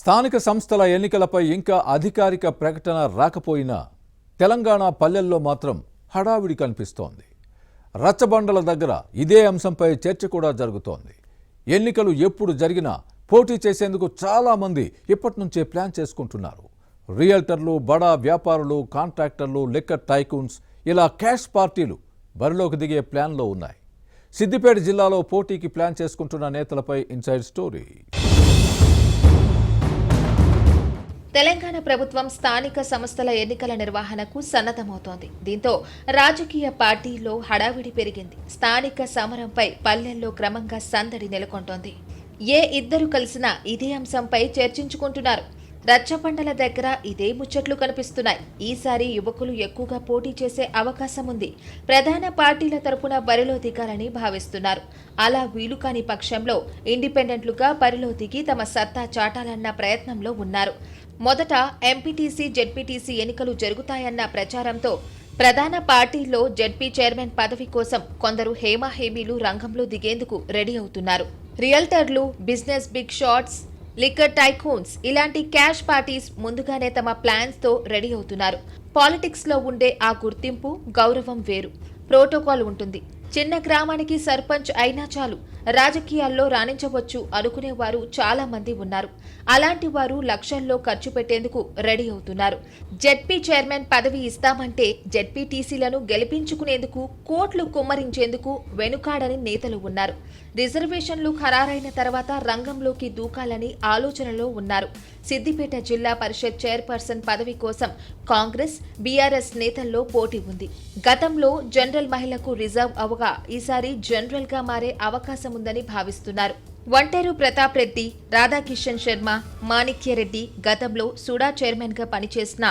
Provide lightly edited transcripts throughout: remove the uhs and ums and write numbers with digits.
స్థానిక సంస్థల ఎన్నికలపై ఇంకా అధికారిక ప్రకటన రాకపోయినా తెలంగాణ పల్లెల్లో మాత్రం హడావిడి కనిపిస్తోంది. రచ్చబండల దగ్గర ఇదే అంశంపై చర్చ కూడా జరుగుతోంది. ఎన్నికలు ఎప్పుడు జరిగినా పోటీ చేసేందుకు చాలా మంది ఇప్పటి నుంచే ప్లాన్ చేసుకుంటున్నారు. రియల్టర్లు, బడా వ్యాపారులు, కాంట్రాక్టర్లు, లిక్కర్ టైకూన్స్ ఇలా క్యాష్ పార్టీలు బరిలోకి దిగే ప్లాన్లో ఉన్నాయి. సిద్దిపేట జిల్లాలో పోటీకి ప్లాన్ చేసుకుంటున్న నేతలపై ఇన్సైడ్ స్టోరీ. తెలంగాణ ప్రభుత్వం స్థానిక సంస్థల ఎన్నికల నిర్వహణకు సన్నద్ధమవుతోంది. దీంతో రాజకీయ పార్టీల్లో హడావిడి పెరిగింది. స్థానిక సమరంపై పల్లెల్లో క్రమంగా సందడి నెలకొంటోంది. ఏ ఇద్దరు కలిసినా ఇదే అంశంపై చర్చించుకుంటున్నారు. రచ్చబండల దగ్గర ఇదే ముచ్చట్లు కనిపిస్తున్నాయి. ఈసారి యువకులు ఎక్కువగా పోటీ చేసే అవకాశం ఉంది. ప్రధాన పార్టీల తరపున బరిలో దిగాలని భావిస్తున్నారు. అలా వీలు కాని పక్షంలో ఇండిపెండెంట్లుగా బరిలో దిగి తమ సత్తా చాటాలన్న ప్రయత్నంలో ఉన్నారు. మొదట ఎంపీటీసీ, జెడ్పీటీసీ ఎన్నికలు జరుగుతాయన్న ప్రచారంతో ప్రధాన పార్టీల్లో జెడ్పీ చైర్మన్ పదవి కోసం కొందరు హేమాహేమీలు రంగంలో దిగేందుకు రెడీ అవుతున్నారు. రియల్టర్లు, business big shots, liquor tycoons ఇలాంటి క్యాష్ పార్టీస్ ముందుగానే తమ ప్లాన్స్ తో రెడీ అవుతున్నారు. పాలిటిక్స్ లో ఉండే ఆ గుర్తింపు, గౌరవం వేరు. ప్రోటోకాల్ ఉంటుంది. చిన్న గ్రామానికి సర్పంచ్ అయినా చాలు, రాజకీయాల్లో రాణించవచ్చు అనుకునేవారు చాలా మంది ఉన్నారు. అలాంటి వారు లక్షల్లో ఖర్చు పెట్టేందుకు రెడీ అవుతున్నారు. జెడ్పీ చైర్మన్ పదవి ఇస్తామంటే జెడ్పీటీసీలను గెలిపించుకునేందుకు, కోట్లు కుమ్మరించేందుకు వెనుకాడని నేతలు ఉన్నారు. రిజర్వేషన్లు ఖరారైన తర్వాత రంగంలోకి దూకాలని ఆలోచనలో ఉన్నారు. సిద్దిపేట జిల్లా పరిషత్ చైర్పర్సన్ పదవి కోసం కాంగ్రెస్, బీఆర్ఎస్ నేతల్లో పోటీ ఉంది. గతంలో జనరల్ మహిళకు రిజర్వ్ అవగా ఈసారి జనరల్ గా మారే అవకాశం ఉందని భావిస్తున్నారు. వంటేరు ప్రతాప్ రెడ్డి, రాధాకిషన్ శర్మ, మాణిక్యరెడ్డి, గతంలో సుడా చైర్మన్ గా పనిచేసిన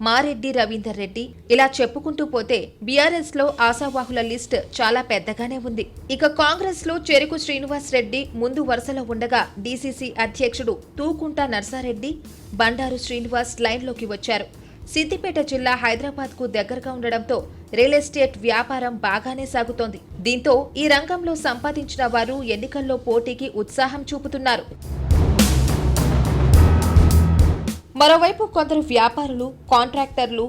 మారెడ్డి రవీందర్ రెడ్డి, ఇలా చెప్పుకుంటూ పోతే బీఆర్ఎస్ లో ఆశావాహుల లిస్ట్ చాలా పెద్దగానే ఉంది. ఇక కాంగ్రెస్ లో చెరుకు శ్రీనివాస్ రెడ్డి ముందు వరుసలో ఉండగా డీసీసీ అధ్యక్షుడు తూకుంట నర్సారెడ్డి, బండారు శ్రీనివాస్ లైన్లోకి వచ్చారు. సిద్దిపేట జిల్లా హైదరాబాద్ కు దగ్గరగా ఉండడంతో రియల్ ఎస్టేట్ వ్యాపారం బాగానే సాగుతోంది. దీంతో ఈ రంగంలో సంపాదించిన వారు ఎన్నికల్లో పోటీకి ఉత్సాహం చూపుతున్నారు. మరోవైపు కొందరు వ్యాపారులు, కాంట్రాక్టర్లు,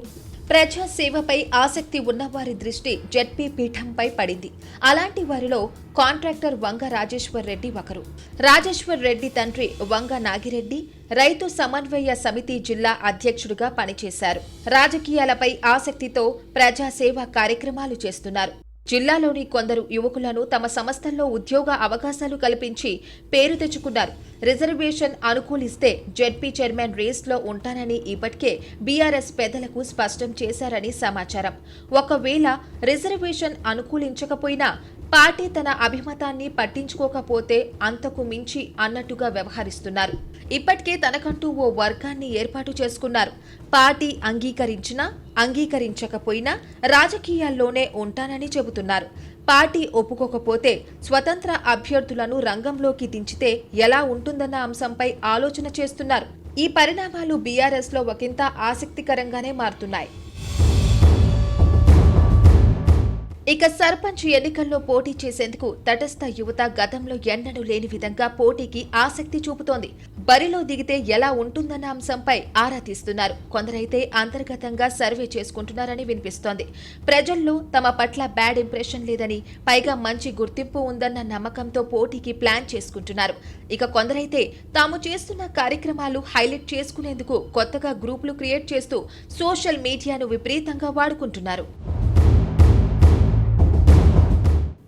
ప్రజా సేవపై ఆసక్తి ఉన్నవారి దృష్టి జెడ్పీ పీఠంపై పడింది. అలాంటి వారిలో కాంట్రాక్టర్ వంగ రాజేశ్వర్ రెడ్డి ఒకరు. రాజేశ్వర్ రెడ్డి తండ్రి వంగ నాగిరెడ్డి రైతు సమన్వయ సమితి జిల్లా అధ్యక్షుడిగా పనిచేశారు. రాజకీయాలపై ఆసక్తితో ప్రజాసేవ కార్యక్రమాలు చేస్తున్నారు. జిల్లాలోని కొందరు యువకులను తమ సంస్థల్లో ఉద్యోగ అవకాశాలు కల్పించి పేరు తెచ్చుకున్నారు. రిజర్వేషన్ అనుకూలిస్తే జెడ్పీ చైర్మన్ రేస్లో ఉంటానని ఇప్పటికే బీఆర్ఎస్ పెద్దలకు స్పష్టం చేశారని సమాచారం. ఒకవేళ రిజర్వేషన్ అనుకూలించకపోయినా పార్టీ తన అభిమతాన్ని పట్టించుకోకపోతే అంతకు మించి అన్నట్టుగా వ్యవహరిస్తున్నారు. ఇప్పటికే తనకంటూ ఓ వర్గాన్ని ఏర్పాటు చేసుకున్నారు. పార్టీ అంగీకరించినా అంగీకరించకపోయినా రాజకీయాల్లోనే ఉంటానని చెబుతున్నారు. పార్టీ ఒప్పుకోకపోతే స్వతంత్ర అభ్యర్థులను రంగంలోకి దించితే ఎలా ఉంటుందన్న అంశంపై ఆలోచన చేస్తున్నారు. ఈ పరిణామాలు బీఆర్ఎస్ లో ఒకంత ఆసక్తికరంగానే మారుతున్నాయి. ఇక సర్పంచ్ ఎన్నికల్లో పోటీ చేసేందుకు తటస్థ యువత గతంలో ఎన్నడూ లేని విధంగా పోటీకి ఆసక్తి చూపుతోంది. బరిలో దిగితే ఎలా ఉంటుందన్న అంశంపై ఆరా తీస్తున్నారు. కొందరైతే అంతర్గతంగా సర్వే చేసుకుంటున్నారని వినిపిస్తోంది. ప్రజల్లో తమ పట్ల బ్యాడ్ ఇంప్రెషన్ లేదని, పైగా మంచి గుర్తింపు ఉందన్న నమ్మకంతో పోటీకి ప్లాన్ చేసుకుంటున్నారు. ఇక కొందరైతే తాము చేస్తున్న కార్యక్రమాలు హైలైట్ చేసుకునేందుకు కొత్తగా గ్రూపులు క్రియేట్ చేస్తూ సోషల్ మీడియాను విపరీతంగా వాడుకుంటున్నారు.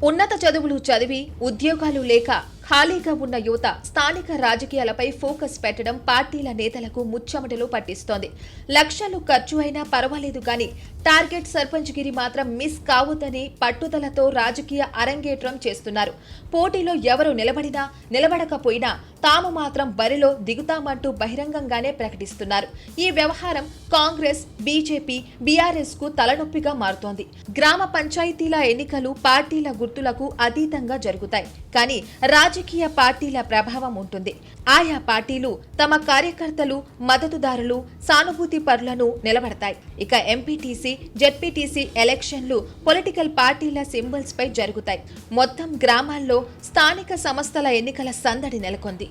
ఉన్నత చదువులు చదివి ఉద్యోగాలు లేక ఖాళీగా ఉన్న యువత స్థానిక రాజకీయాలపై ఫోకస్ పెట్టడం పార్టీల నేతలకు ముచ్చమటలు పట్టిస్తోంది. లక్షలు ఖర్చు అయినా పర్వాలేదు కానీ టార్గెట్ సర్పంచ్ గిరి మాత్రం మిస్ కావద్దని పట్టుదలతో రాజకీయ అరంగేట్రం చేస్తున్నారు. పోటీలో ఎవరు నిలబడినా నిలబడకపోయినా తాము మాత్రం బరిలో దిగుతామంటూ బహిరంగంగానే ప్రకటిస్తున్నారు. ఈ వ్యవహారం కాంగ్రెస్, బీజేపీ, బీఆర్ఎస్ కు తలనొప్పిగా మారుతోంది. గ్రామ పంచాయతీల ఎన్నికలు పార్టీల గుర్తులకు అతీతంగా జరుగుతాయి. కానీ రాజకీయ పార్టీల ప్రభావం ఉంటుంది. ఆయా పార్టీలు తమ కార్యకర్తలు, మద్దతుదారులు, సానుభూతి పరులను నిలబడతాయి. ఇక ఎంపీటీసీ, జెడ్పీటీసీ ఎలక్షన్లు పొలిటికల్ పార్టీల సింబల్స్ పై జరుగుతాయి. మొత్తం గ్రామాల్లో స్థానిక సంస్థల ఎన్నికల సందడి నెలకొంది.